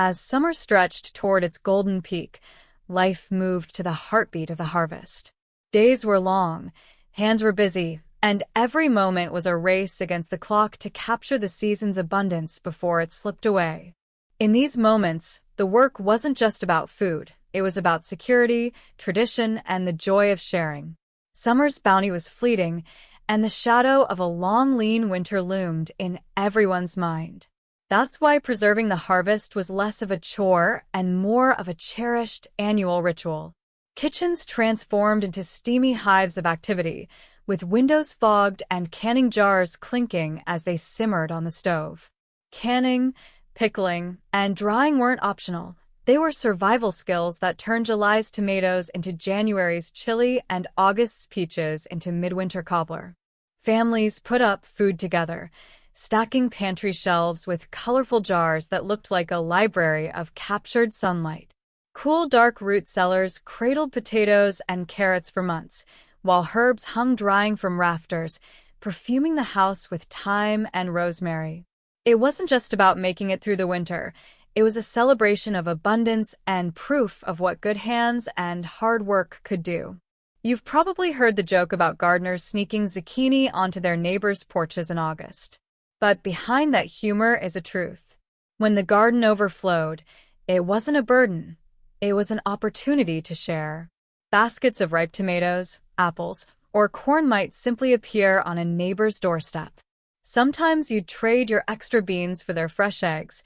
As summer stretched toward its golden peak, life moved to the heartbeat of the harvest. Days were long, hands were busy, and every moment was a race against the clock to capture the season's abundance before it slipped away. In these moments, the work wasn't just about food. It was about security, tradition, and the joy of sharing. Summer's bounty was fleeting, and the shadow of a long, lean winter loomed in everyone's mind. That's why preserving the harvest was less of a chore and more of a cherished annual ritual. Kitchens transformed into steamy hives of activity, with windows fogged and canning jars clinking as they simmered on the stove. Canning, pickling, and drying weren't optional. They were survival skills that turned July's tomatoes into January's chili and August's peaches into midwinter cobbler. Families put up food together, stacking pantry shelves with colorful jars that looked like a library of captured sunlight. Cool, dark root cellars cradled potatoes and carrots for months, while herbs hung drying from rafters, perfuming the house with thyme and rosemary. It wasn't just about making it through the winter. It was a celebration of abundance and proof of what good hands and hard work could do. You've probably heard the joke about gardeners sneaking zucchini onto their neighbors' porches in August. But behind that humor is a truth. When the garden overflowed, it wasn't a burden. It was an opportunity to share. Baskets of ripe tomatoes, apples, or corn might simply appear on a neighbor's doorstep. Sometimes you'd trade your extra beans for their fresh eggs,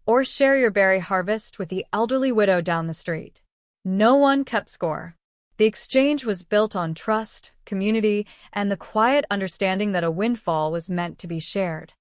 or share your berry harvest with the elderly widow down the street. No one kept score. The exchange was built on trust, community, and the quiet understanding that a windfall was meant to be shared.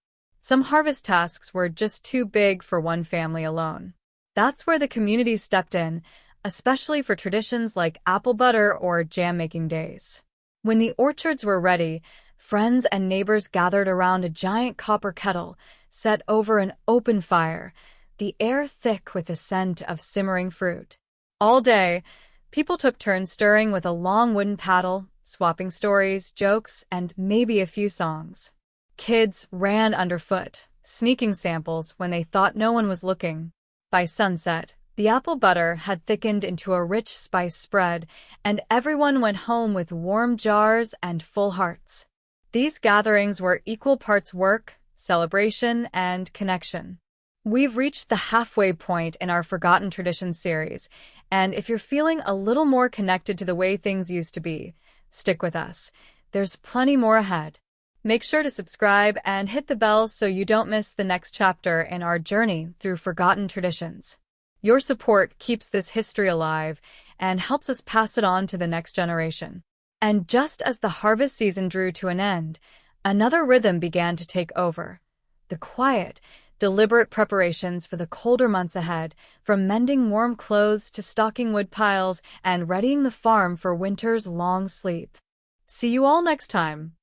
Some harvest tasks were just too big for one family alone. That's where the community stepped in, especially for traditions like apple butter or jam-making days. When the orchards were ready, friends and neighbors gathered around a giant copper kettle set over an open fire, the air thick with the scent of simmering fruit. All day, people took turns stirring with a long wooden paddle, swapping stories, jokes, and maybe a few songs. Kids ran underfoot, sneaking samples when they thought no one was looking. By sunset, the apple butter had thickened into a rich spice spread, and everyone went home with warm jars and full hearts. These gatherings were equal parts work, celebration, and connection. We've reached the halfway point in our Forgotten Traditions series, and if you're feeling a little more connected to the way things used to be, stick with us. There's plenty more ahead. Make sure to subscribe and hit the bell so you don't miss the next chapter in our journey through Forgotten Traditions. Your support keeps this history alive and helps us pass it on to the next generation. And just as the harvest season drew to an end, another rhythm began to take over. The quiet, deliberate preparations for the colder months ahead, from mending warm clothes to stocking wood piles and readying the farm for winter's long sleep. See you all next time.